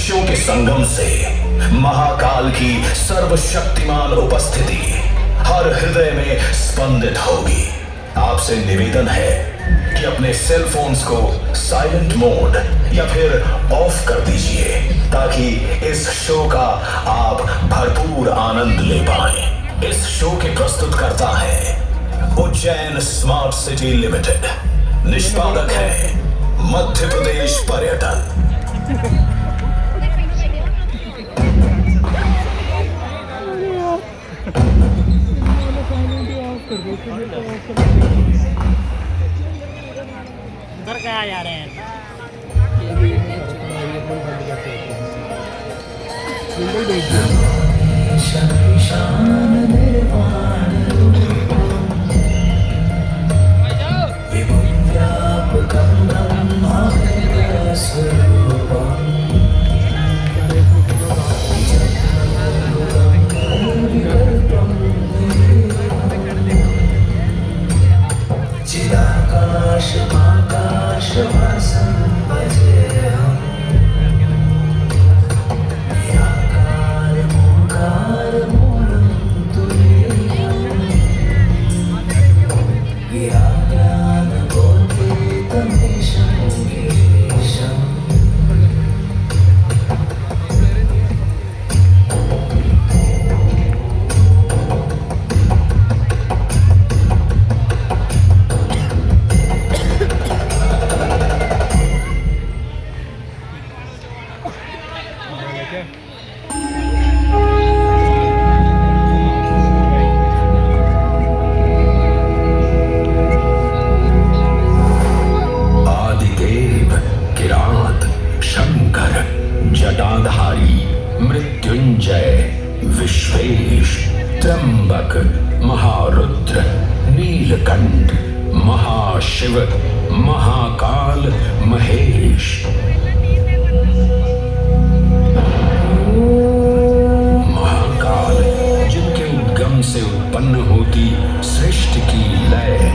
दृश्यों के संगम से महाकाल की सर्वशक्तिमान उपस्थिति हर हृदय में स्पंदित होगी। आपसे निवेदन है कि अपने सेल फोन्स को साइलेंट मोड या फिर ऑफ कर दीजिए ताकि इस शो का आप भरपूर आनंद ले पाएं। इस शो के प्रस्तुतकर्ता है उज्जैन स्मार्ट सिटी लिमिटेड, निष्पादक है मध्य प्रदेश पर्यटन। घर कहाँ जा रहे हैं? महारुद्र, नीलकंठ, महाशिव, महाकाल, महेश। महाकाल जिनके उद्गम से उत्पन्न होती सृष्टि की लय।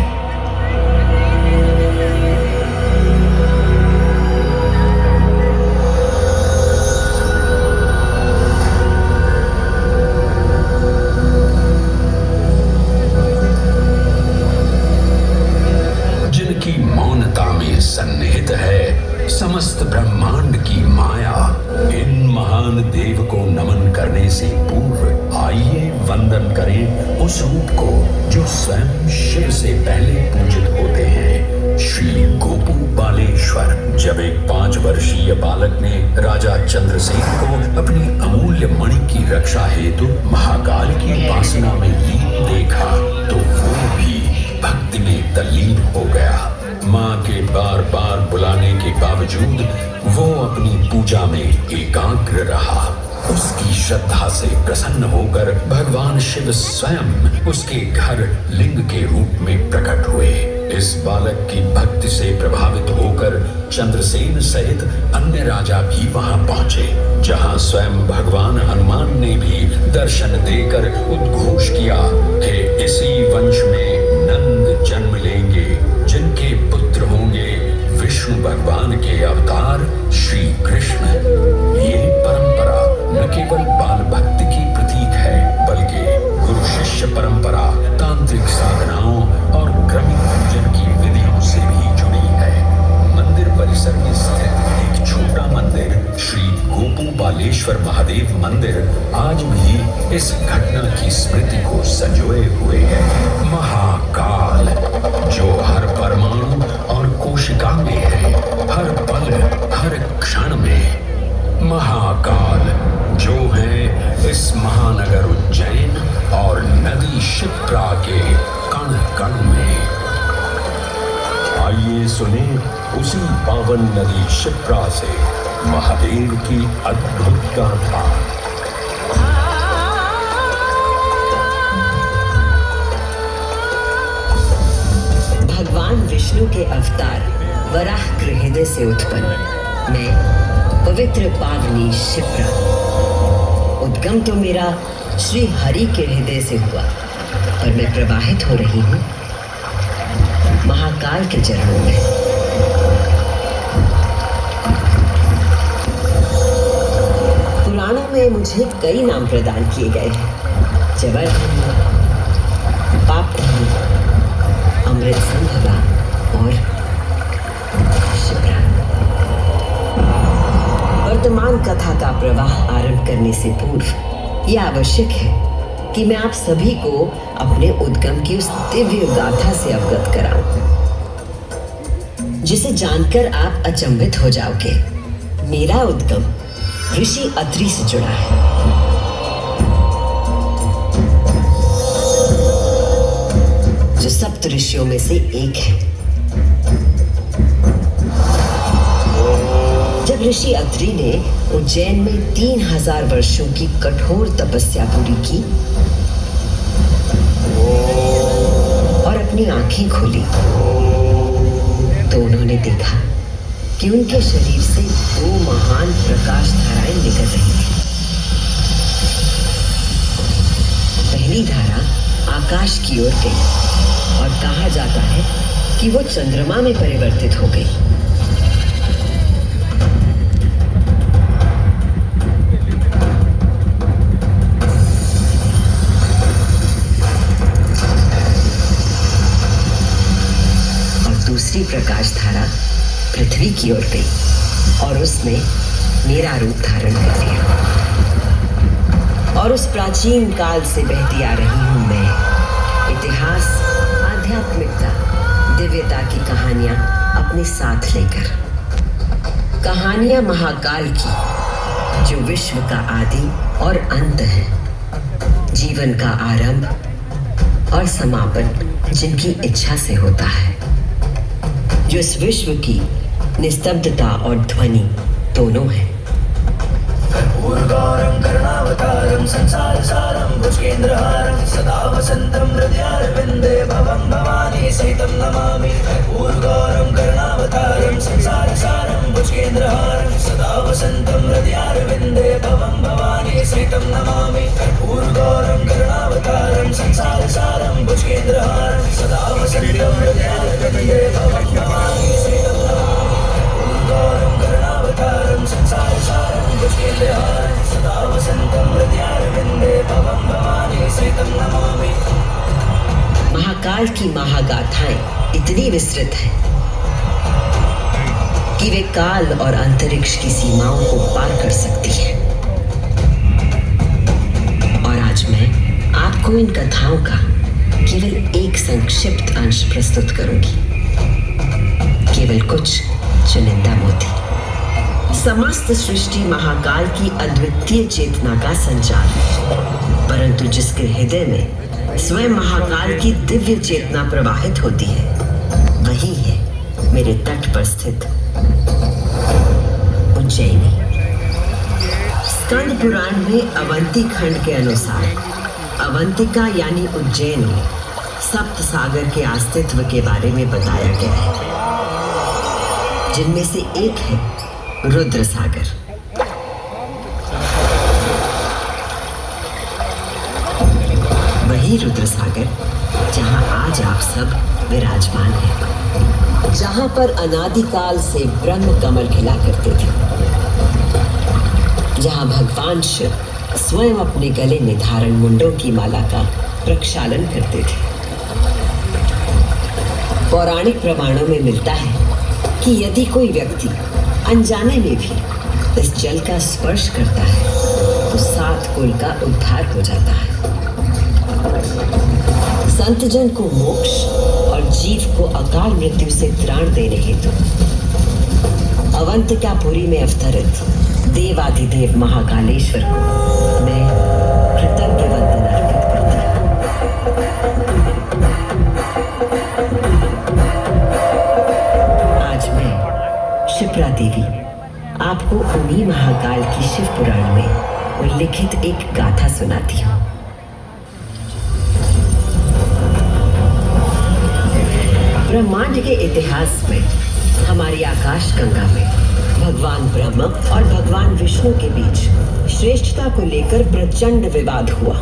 सन्निहित है समस्त ब्रह्मांड की माया। इन महान देव को नमन करने से पूर्व आइए वंदन करें उस रूप को जो स्वयं शिव से पहले पूजित होते हैं, श्री गोपू बालेश्वर। जब एक 5 वर्षीय बालक ने राजा चंद्रसेन को अपनी अमूल्य मणि की रक्षा हेतु महाकाल की उपासना में लीन देखा तो वो भी भक्ति में तल्लीन हो गया। माँ के बार बार बुलाने के बावजूद वो अपनी पूजा में एकाग्र रहा। उसकी श्रद्धा से प्रसन्न होकर भगवान शिव स्वयं उसके घर लिंग के रूप में प्रकट हुए। इस बालक की भक्ति से प्रभावित होकर चंद्रसेन सहित अन्य राजा भी वहां पहुंचे, जहां स्वयं भगवान हनुमान ने भी दर्शन देकर उद्घोष किया कि इसी वंश में नंद जन्म लेंगे, जिनके पुत्र होंगे विष्णु भगवान के अवतार श्री कृष्ण। ये परंपरा न केवल बाल भक्ति की प्रतीक है, बल्कि गुरु शिष्य परंपरा, तांत्रिक साधनाओं और क्रमिक पूजन की विधियों से भी जुड़ी है। मंदिर परिसर में स्थित एक छोटा मंदिर श्री गोपू बालेश्वर महादेव मंदिर आज भी इस घटना की स्मृति को संजोए हुए है। महाकाल जो हर परमाणु और कोशिका में है, हर पल हर क्षण में। महाकाल जो है इस महानगर उज्जैन और नदी शिप्रा के कण कण में। आइए सुने उसी पावन नदी शिप्रा से महादेव की अद्भुत गाथा। भगवान विष्णु के अवतार वराह हृदय से उत्पन्न मैं पवित्र पावनी शिप्रा। उद्गम तो मेरा श्री हरि के हृदय से हुआ, पर मैं प्रवाहित हो रही हूँ महाकाल के चरणों में। में मुझे कई नाम प्रदान किए गए हैं। जबरधनी, पाप धनी, अमृत संभवा और शिप्रा। वर्तमान कथा का प्रवाह आरंभ करने से पूर्व यह आवश्यक है कि मैं आप सभी को अपने उद्गम की उस दिव्य गाथा से अवगत कराऊं, जिसे जानकर आप अचंभित हो जाओगे। मेरा उद्गम ऋषि अत्रि से जुड़ा है, जो सप्त ऋषियों में से एक है। जब ऋषि अत्रि ने उज्जैन में 3000 वर्षों की कठोर तपस्या पूरी की और अपनी आंखें खोली, तो उन्होंने देखा कि उनके शरीर से 2 महान प्रकाश धाराएं निकल रही थी। पहली धारा आकाश की ओर गई और कहा जाता है कि वो चंद्रमा में परिवर्तित हो गई। और दूसरी प्रकाश धारा पृथ्वी की ओर गई और उसने मेरा रूप धारण कर लिया। और उस प्राचीन काल से बहती आ रही हूं मैं, इतिहास, आध्यात्मिकता, दिव्यता की कहानियां अपने साथ लेकर। कहानियां महाकाल की, जो विश्व का आदि और अंत है, जीवन का आरंभ और समापन जिनकी इच्छा से होता है, जो इस विश्व की निस्तब्धता और ध्वनि दोनों है। कर्पूरगौरं करुणावतारं संसार सारं भुजगेन्द्रहारं सदा वसन्तं हृदयारविन्दे भवं भवानी सहितं नमामि। कर्पूरगौरं करुणावतारं संसार सारं भुजगेन्द्रहारं सदा वसन्तं हृदयारविन्दे भवं भवानी सहितं नमामि। कर्पूरगौरं करुणावतारं संसार सारं भुजगेन्द्रहारं सदा वसन्तं हृदयारविन्दे भवं भवानी सहितं नमामि। कर्पूरगौरं करुणावतारं संसार सारं भुजगेन्द्रहारं सदा वसन्तं हृदयारविन्दे भवं भवानी सहितं नमामि। महाकाल की महागाथाएं इतनी विस्तृत हैं कि वे काल और अंतरिक्ष की सीमाओं को पार कर सकती हैं। और आज मैं आपको इन कथाओं का केवल एक संक्षिप्त अंश प्रस्तुत करूंगी, केवल कुछ चुनिंदा मोती। समस्त सृष्टि महाकाल की अद्वितीय चेतना का संचार है, परंतु जिसके हृदय में स्वयं महाकाल की दिव्य चेतना प्रवाहित होती है, वही है मेरे तट पर स्थित उज्जैनी। स्कंद पुराण में अवंती खंड के अनुसार अवंतिका यानी उज्जैनी सप्त सागर के अस्तित्व के बारे में बताया गया है, जिनमें से एक है रुद्र सागर। वही रुद्र सागर जहां आज आप सब विराजमान हैं, जहां पर अनादिकाल से ब्रह्म कमल खिला करते थे, जहां भगवान शिव स्वयं अपने गले में धारण मुंडों की माला का प्रक्षालन करते थे। पौराणिक प्रमाणों में मिलता है कि यदि कोई व्यक्ति अनजाने में भी इस जल का स्पर्श करता है तो 7 कुल का उद्धार हो जाता है। संतजन को मोक्ष और जीव को अकाल मृत्यु से त्राण देने हेतु अवंतिकापुरी में अवतरित देवाधिदेव महाकालेश्वर को मैं कृतज्ञ वंदना अर्पित करती हूँ। आज मैं शिप्रा देवी आपको उन्हीं महाकाल की शिव पुराण में उल्लिखित एक गाथा सुनाती हूँ। ब्रह्मांड के इतिहास में हमारी आकाश गंगा में भगवान ब्रह्मा और भगवान विष्णु के बीच श्रेष्ठता को लेकर प्रचंड विवाद हुआ।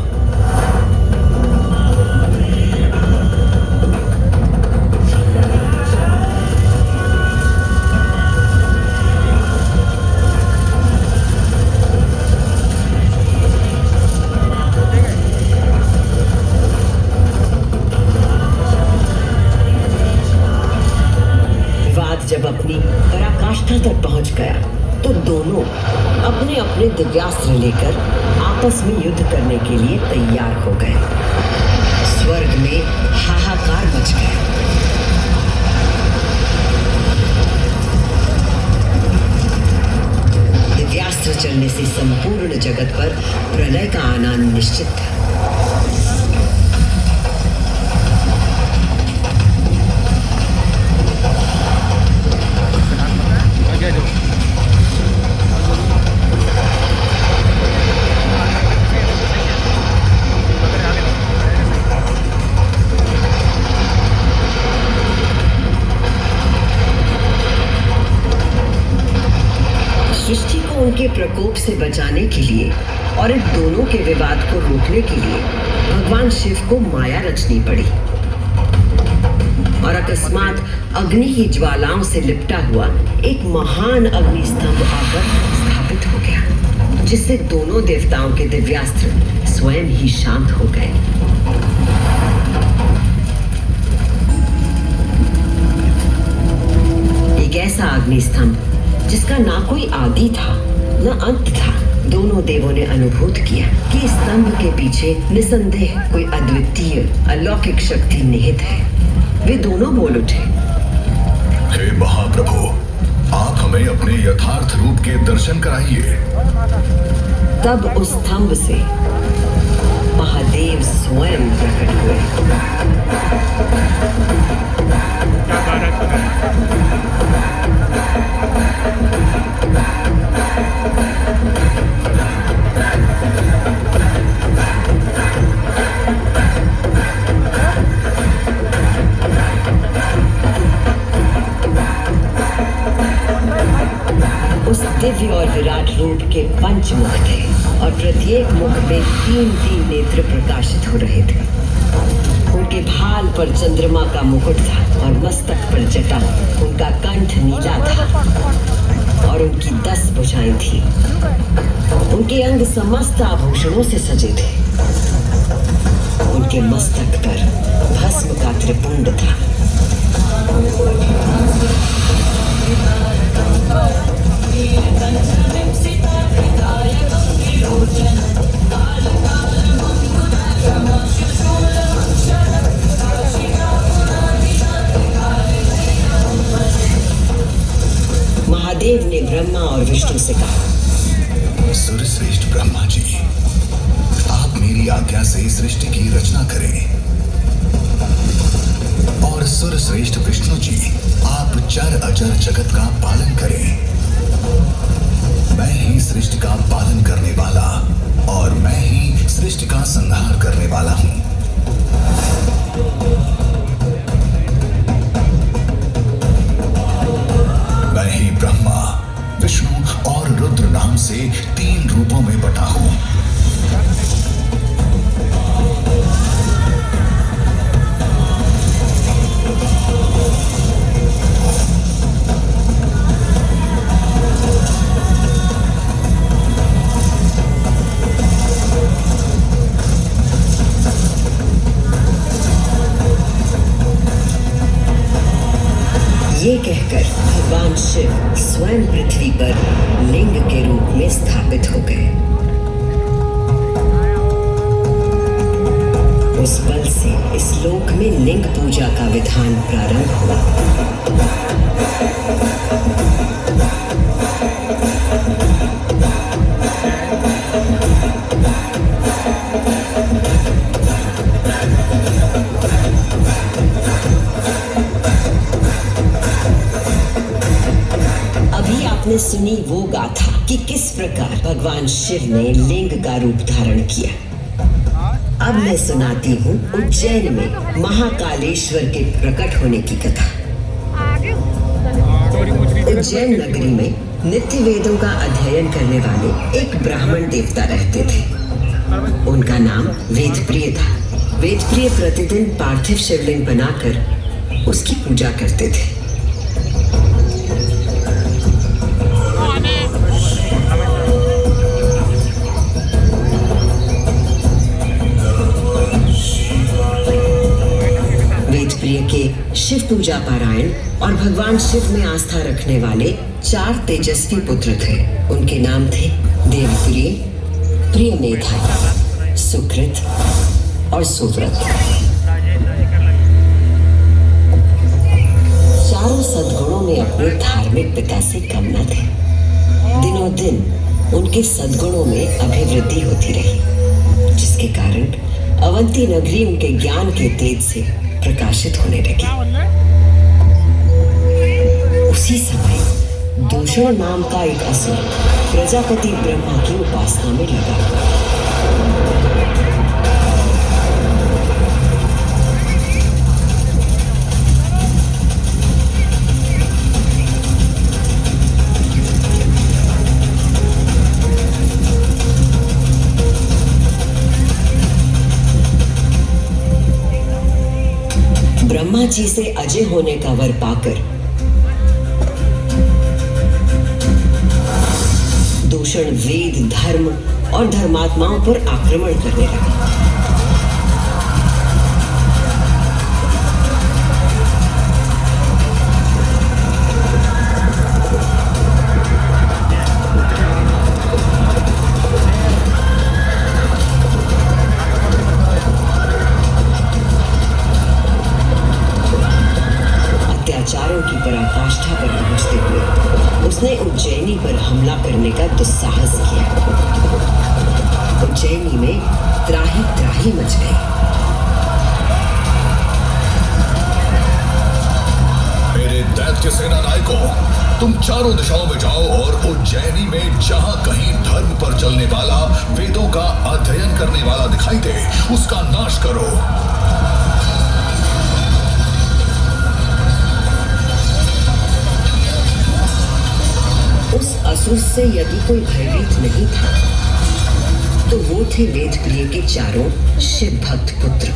अपने अपने दिव्यास्त्र लेकर आपस में युद्ध करने के लिए तैयार हो गए। स्वर्ग में हाहाकार मच गया। दिव्यास्त्र चलने से संपूर्ण जगत पर प्रलय का आना निश्चित था। सृष्टि को उनके प्रकोप से बचाने के लिए और इन दोनों के विवाद को रोकने के लिए भगवान शिव को माया रचनी पड़ी। और अकस्मात अग्नि की ज्वालाओं से लिपटा हुआ एक महान अग्नि स्तंभ आकर स्थापित हो गया, जिससे दोनों देवताओं के दिव्यास्त्र स्वयं ही शांत हो गए। एक ऐसा अग्नि स्तंभ जिसका ना कोई आदि था न अंत था। दोनों देवों ने अनुभूत किया कि इस स्तंभ के पीछे निसंदेह कोई अद्वितीय अलौकिक शक्ति निहित है। वे दोनों बोल उठे, हे महाप्रभु, आप हमें अपने यथार्थ रूप के दर्शन कराइए। तब उस स्तंभ से महादेव स्वयं प्रकट हुए। उस दिव्य और विराट रूप के पंचमुख थे और प्रत्येक मुख में 3-3 नेत्र प्रकाशित हो रहे थे। उनके भाल पर चंद्रमा का मुकुट था और मस्तक पर जटा। उनका कंठ नीला था और उनकी 10 भुजाएं थी। उनके अंग समस्त आभूषणों से सजे थे। उनके मस्तक पर भस्म का त्रिपुंड था। महादेव ने ब्रह्मा और विष्णु से कहा, सूर्यश्रेष्ठ ब्रह्मा जी, आप मेरी आज्ञा से सृष्टि की रचना करें और सूर्यश्रेष्ठ विष्णु जी, आप चर अचर जगत का पालन करें। मैं ही सृष्टि का पालन करने वाला और मैं ही सृष्टि का संहार करने वाला हूं। मैं ही ब्रह्मा, विष्णु और रुद्र नाम से 3 रूपों में बटा हूं। ये कहकर भगवान शिव स्वयं पृथ्वी पर लिंग के रूप में स्थापित हो गए। उस बल से इस लोक में लिंग पूजा का विधान प्रारंभ हुआ। आपने सुनी वो गाथा कि किस प्रकार भगवान शिव ने लिंग का रूप धारण किया। अब मैं सुनाती हूँ उज्जैन में महाकालेश्वर के प्रकट होने की कथा। उज्जैन नगरी में नित्य वेदों का अध्ययन करने वाले एक ब्राह्मण देवता रहते थे। उनका नाम वेदप्रिय था। वेदप्रिय प्रतिदिन पार्थिव शिवलिंग बनाकर उसकी पूजा करते थे। वेदप्रिय के शिव पूजा पारायण और भगवान शिव में आस्था रखने वाले 4 तेजस्वी पुत्र थे। उनके नाम थे देवप्रिय, प्रियमेधा, सुकृत और सुव्रत। चारों सद्गुणों में अपने धार्मिक पिता से कम न थे। दिनों दिन उनके सद्गुणों में अभिवृद्धि होती रही, जिसके कारण अवंती नगरी उनके ज्ञान के तेज से प्रकाशित होने लगी। उसी समय दूषण नाम का एक असुर प्रजापति ब्रह्मा की उपासना में लगा। ब्रह्मा जी से अजय होने का वर पाकर दूषण वेद, धर्म और धर्मात्माओं पर आक्रमण करने लगा। अत्याचारों की पराकाष्ठा पर पहुंचते हुए उसने उज्जैनी पर हमला करने का दुस्साहस किया। उज्जैनी में त्राही त्राही मच गई। मेरे दैत्य सेना नायकों, तुम चारों दिशाओं में जाओ और उज्जैनी में जहां कहीं धर्म पर चलने वाला, वेदों का अध्ययन करने वाला दिखाई दे, उसका नाश करो। उस असुर से यदि कोई भयभीत नहीं था तो वो थे वेदप्रिय के चारों शिव भक्त पुत्र।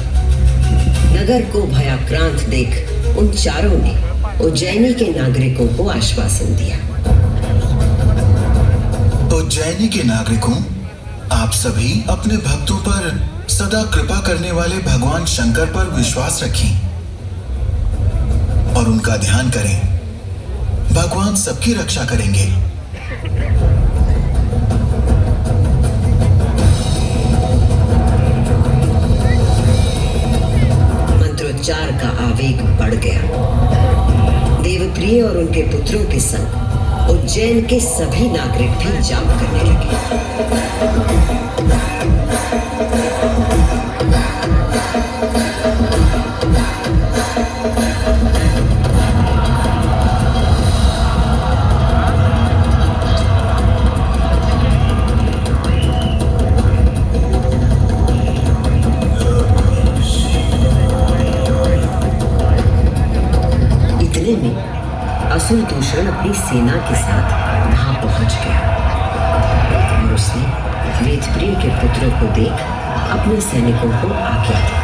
नगर को भयाक्रांत देख उन चारों ने उज्जैनी के नागरिकों को आश्वासन दिया। उज्जैनी के नागरिकों, आप सभी अपने भक्तों पर सदा कृपा करने वाले भगवान शंकर पर विश्वास रखें और उनका ध्यान करें। भगवान सबकी रक्षा करेंगे। मंत्रोच्चार का आवेग बढ़ गया। देवप्रिय और उनके पुत्रों के संग उज्जैन के सभी नागरिक भी जाप करने लगे। असुर दूषण अपनी सेना के साथ वहां पहुंच गया और उसने वेदप्रिय के पुत्रों को देख अपने सैनिकों को आज्ञा दी।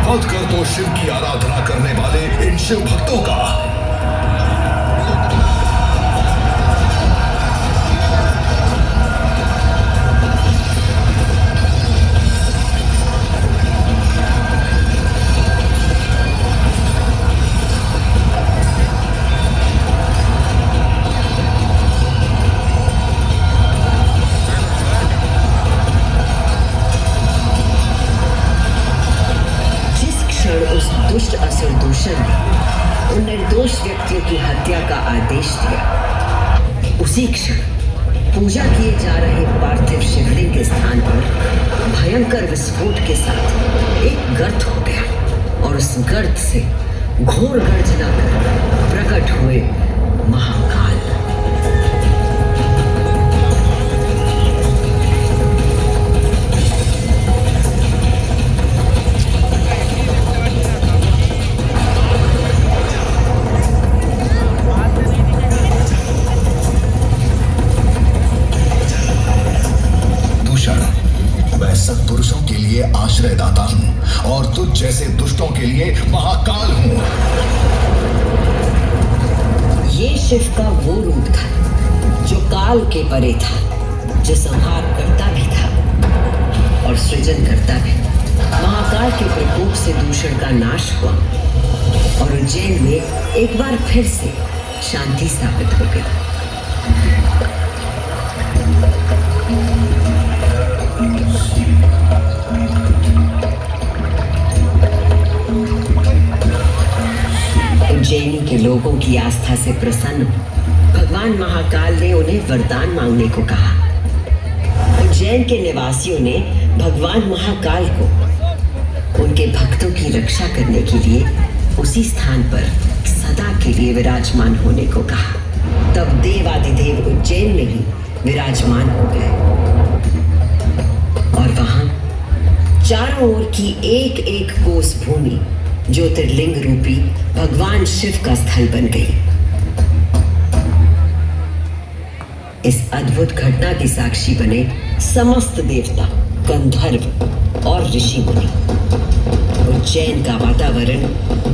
वध कर दो शिव की आराधना करने वाले इन शिव भक्तों का। दुष्ट असुर दूषण ने उन निर्दोष व्यक्तियों की हत्या का आदेश दिया, उसी क्षण पूजा किए जा रहे पार्थिव शिवलिंग के स्थान पर भयंकर विस्फोट के साथ एक गर्त हो गया और उस गर्त से घोर गर्जना कर प्रकट हुए महाकाल। सत्पुरुषों के लिए आश्रयदाता हूं और तुझ जैसे दुष्टों के लिए महाकाल हूं। ये शिव का वो रूप था जो काल के परे था, जो संहार करता भी था और सृजन करता भी। महाकाल के प्रकोप से दूषण का नाश हुआ और उज्जैन में एक बार फिर से शांति स्थापित हो गई। उज्जैनी के लोगों की आस्था से प्रसन्न भगवान महाकाल ने उन्हें वरदान मांगने को कहा। उज्जैन के निवासियों ने भगवान महाकाल को उनके भक्तों की रक्षा करने के लिए उसी स्थान पर सदा के लिए विराजमान होने को कहा। तब देवादिदेव उज्जैन में ही विराजमान हो गए और वहां चारों ओर की एक एक कोस भूमि ज्योतिर्लिंग रूपी भगवान शिव का स्थल बन गई। इस अद्भुत घटना की साक्षी बने समस्त देवता, गंधर्व और ऋषि मुनि। उज्जैन का वातावरण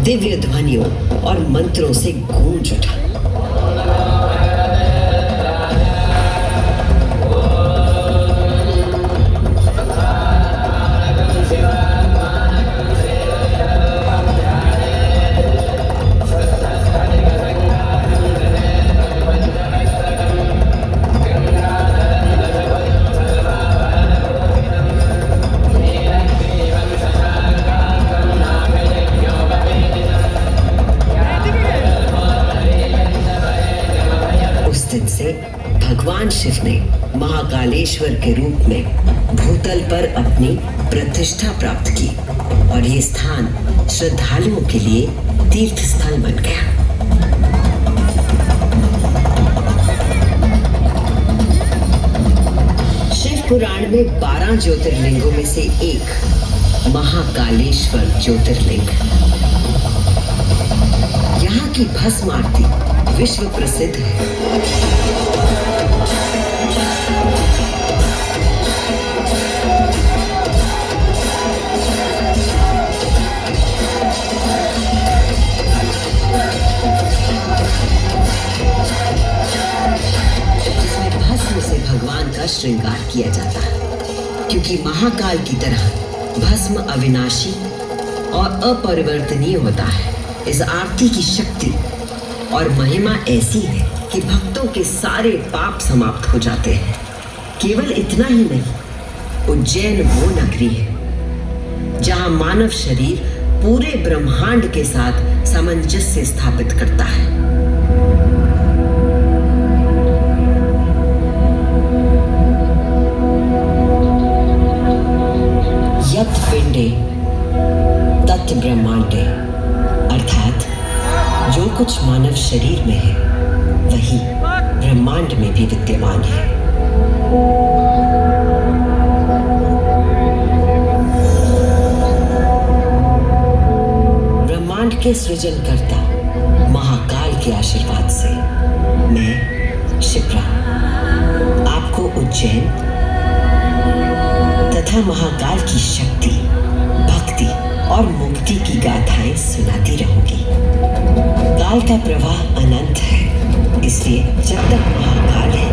दिव्य ध्वनियों और मंत्रों से गूंज उठा। भगवान शिव ने महाकालेश्वर के रूप में भूतल पर अपनी प्रतिष्ठा प्राप्त की और ये स्थान श्रद्धालुओं के लिए तीर्थ स्थल बन गया। शिव पुराण में 12 ज्योतिर्लिंगों में से एक महाकालेश्वर ज्योतिर्लिंग। यहाँ की भस्म आरती विश्व प्रसिद्ध है। भगवान का श्रृंगार किया जाता है क्योंकि महाकाल की तरह भस्म अविनाशी और अपरिवर्तनीय होता है। इस आरती की शक्ति और महिमा ऐसी है कि भक्तों के सारे पाप समाप्त हो जाते हैं। केवल इतना ही नहीं, उज्जैन वो नगरी है जहां मानव शरीर पूरे ब्रह्मांड के साथ सामंजस्य स्थापित करता है। यत् पिंडे तत् ब्रह्मांडे, अर्थात जो कुछ मानव शरीर में है वही ब्रह्मांड में भी विद्यमान है। ब्रह्मांड के सृजनकर्ता महाकाल के आशीर्वाद से मैं शिप्रा आपको उज्जैन तथा महाकाल की शक्ति, भक्ति और मुक्ति की गाथाएं सुनाती रहूंगी। काल का प्रवाह अनंत है, इसलिए जब तक महाकाल है